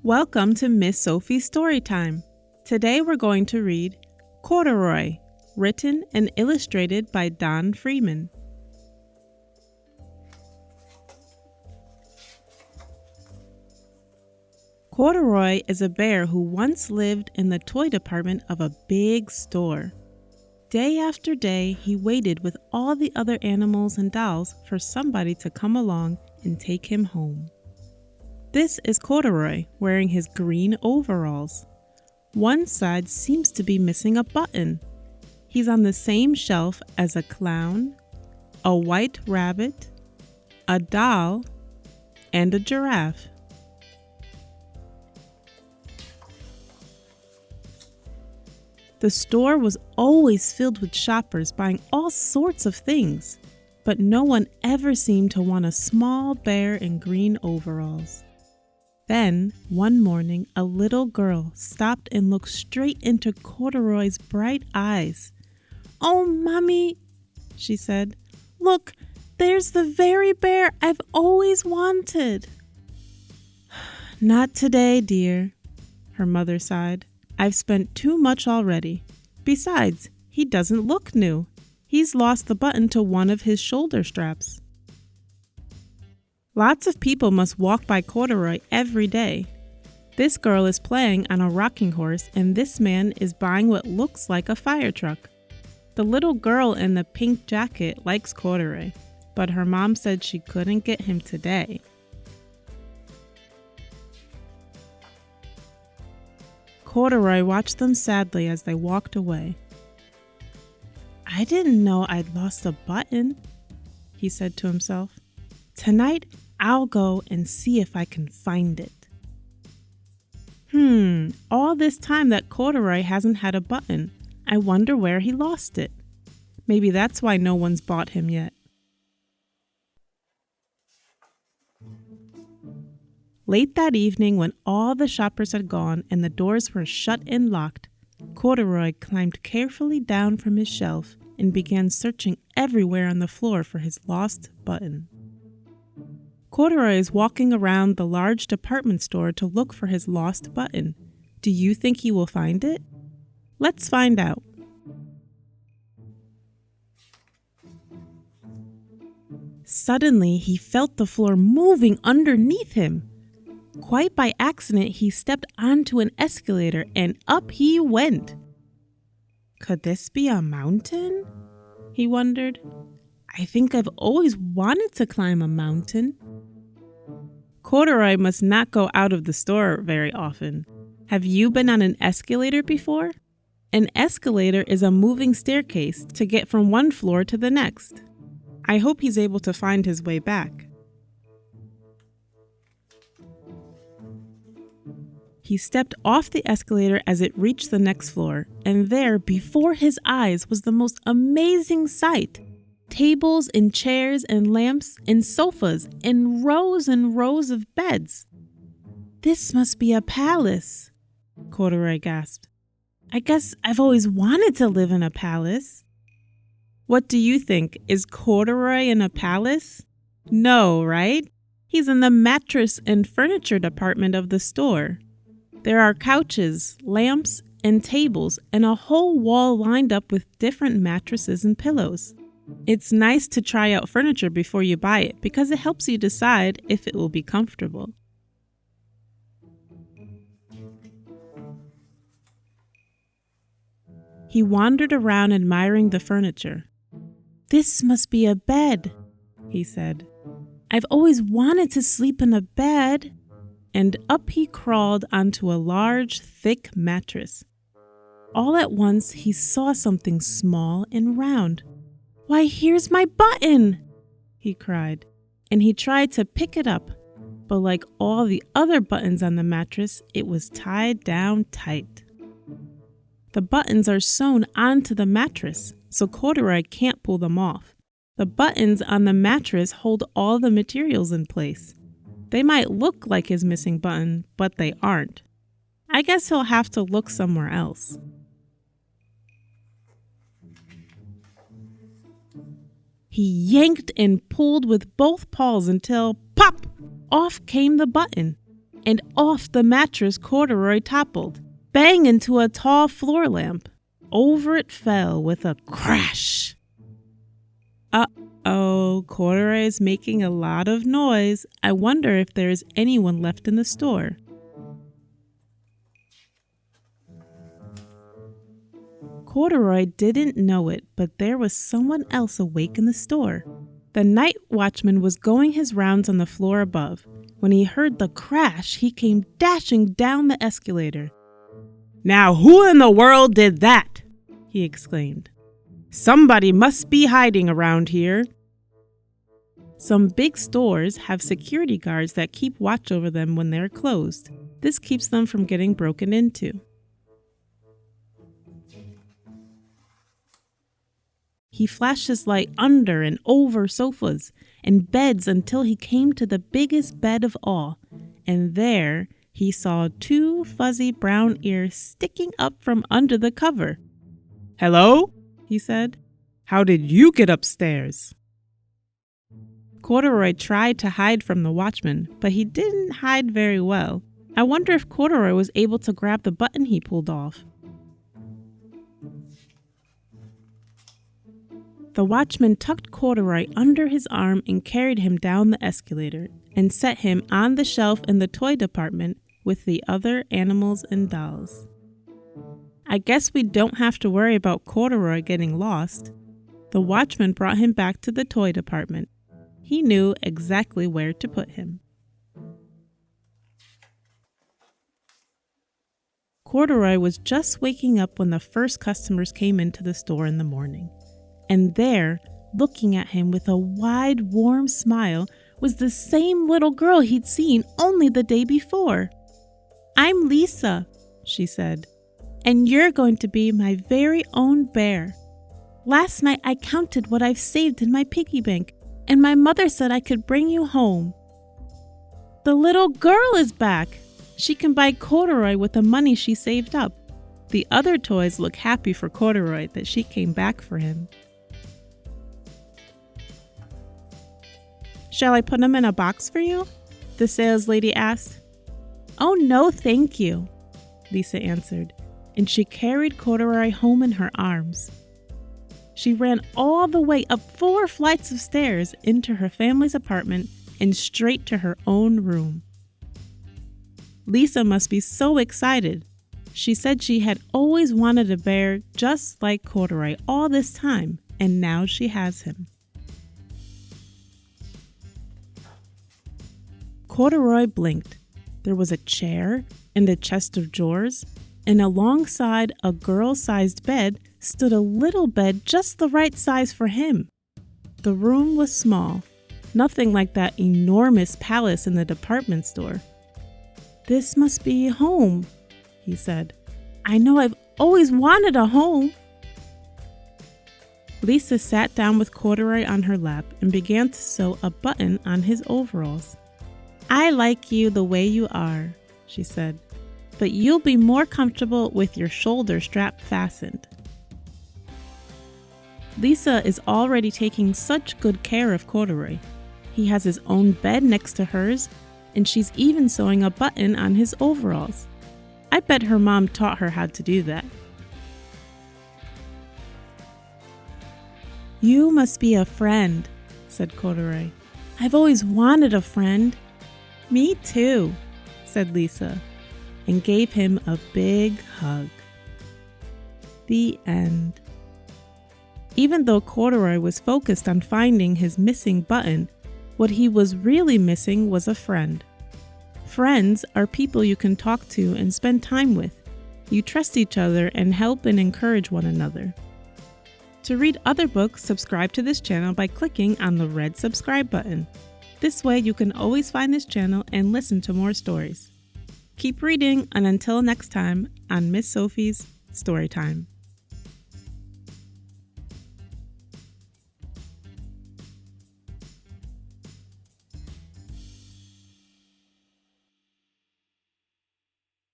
Welcome to Miss Sophie's Storytime. Today we're going to read Corduroy, written and illustrated by Don Freeman. Corduroy is a bear who once lived in the toy department of a big store. Day after day, he waited with all the other animals and dolls for somebody to come along and take him home. This is Corduroy wearing his green overalls. One side seems to be missing a button. He's on the same shelf as a clown, a white rabbit, a doll, and a giraffe. The store was always filled with shoppers buying all sorts of things, but no one ever seemed to want a small bear in green overalls. Then, one morning, a little girl stopped and looked straight into Corduroy's bright eyes. "Oh, Mommy," she said, "look, there's the very bear I've always wanted." "Not today, dear," her mother sighed. "I've spent too much already. Besides, he doesn't look new. He's lost the button to one of his shoulder straps." Lots of people must walk by Corduroy every day. This girl is playing on a rocking horse, and this man is buying what looks like a fire truck. The little girl in the pink jacket likes Corduroy, but her mom said she couldn't get him today. Corduroy watched them sadly as they walked away. "I didn't know I'd lost a button," he said to himself. "Tonight, I'll go and see if I can find it." All this time that Corduroy hasn't had a button. I wonder where he lost it. Maybe that's why no one's bought him yet. Late that evening, when all the shoppers had gone and the doors were shut and locked, Corduroy climbed carefully down from his shelf and began searching everywhere on the floor for his lost button. Corduroy is walking around the large department store to look for his lost button. Do you think he will find it? Let's find out. Suddenly, he felt the floor moving underneath him. Quite by accident, he stepped onto an escalator and up he went. Could this be a mountain? He wondered. I think I've always wanted to climb a mountain. Corduroy must not go out of the store very often. Have you been on an escalator before? An escalator is a moving staircase to get from one floor to the next. I hope he's able to find his way back. He stepped off the escalator as it reached the next floor, and there, before his eyes, was the most amazing sight. Tables and chairs and lamps and sofas and rows of beds. "This must be a palace," Corduroy gasped. "I guess I've always wanted to live in a palace." What do you think? Is Corduroy in a palace? No, right? He's in the mattress and furniture department of the store. There are couches, lamps, and tables, and a whole wall lined up with different mattresses and pillows. It's nice to try out furniture before you buy it because it helps you decide if it will be comfortable. He wandered around admiring the furniture. "This must be a bed," he said. "I've always wanted to sleep in a bed." And up he crawled onto a large, thick mattress. All at once, he saw something small and round. "Why, here's my button!" he cried, and he tried to pick it up, but like all the other buttons on the mattress, it was tied down tight. The buttons are sewn onto the mattress, so Corduroy can't pull them off. The buttons on the mattress hold all the materials in place. They might look like his missing button, but they aren't. I guess he'll have to look somewhere else. He yanked and pulled with both paws until, pop! Off came the button. and off the mattress Corduroy toppled, bang into a tall floor lamp. Over it fell with a crash. Uh-oh, Corduroy is making a lot of noise. I wonder if there is anyone left in the store. Corduroy didn't know it, but there was someone else awake in the store. The night watchman was going his rounds on the floor above. When he heard the crash, he came dashing down the escalator. "Now who in the world did that?" he exclaimed. "Somebody must be hiding around here." Some big stores have security guards that keep watch over them when they're closed. This keeps them from getting broken into. He flashed his light under and over sofas and beds until he came to the biggest bed of all, and there he saw 2 fuzzy brown ears sticking up from under the cover. "Hello?" he said. "How did you get upstairs?" Corduroy tried to hide from the watchman, but he didn't hide very well. I wonder if Corduroy was able to grab the button he pulled off. The watchman tucked Corduroy under his arm and carried him down the escalator and set him on the shelf in the toy department with the other animals and dolls. I guess we don't have to worry about Corduroy getting lost. The watchman brought him back to the toy department. He knew exactly where to put him. Corduroy was just waking up when the first customers came into the store in the morning. And there, looking at him with a wide, warm smile, was the same little girl he'd seen only the day before. "I'm Lisa," she said, "and you're going to be my very own bear. Last night I counted what I've saved in my piggy bank, and my mother said I could bring you home." "The little girl is back. She can buy Corduroy with the money she saved up." The other toys look happy for Corduroy that she came back for him. "Shall I put them in a box for you?" the sales lady asked. "Oh, no, thank you," Lisa answered, and she carried Corduroy home in her arms. She ran all the way up 4 flights of stairs into her family's apartment and straight to her own room. Lisa must be so excited. She said she had always wanted a bear just like Corduroy all this time, and now she has him. Corduroy blinked. There was a chair and a chest of drawers, and alongside a girl-sized bed stood a little bed just the right size for him. The room was small, nothing like that enormous palace in the department store. "This must be home," he said. "I know I've always wanted a home." Lisa sat down with Corduroy on her lap and began to sew a button on his overalls. "I like you the way you are," she said, "but you'll be more comfortable with your shoulder strap fastened." Lisa is already taking such good care of Corduroy. He has his own bed next to hers, and she's even sewing a button on his overalls. I bet her mom taught her how to do that. "You must be a friend," said Corduroy. "I've always wanted a friend." "Me too," said Lisa, and gave him a big hug. The end. Even though Corduroy was focused on finding his missing button, what he was really missing was a friend. Friends are people you can talk to and spend time with. You trust each other and help and encourage one another. To read other books, subscribe to this channel by clicking on the red subscribe button. This way you can always find this channel and listen to more stories. Keep reading, and until next time on Miss Sophie's Storytime.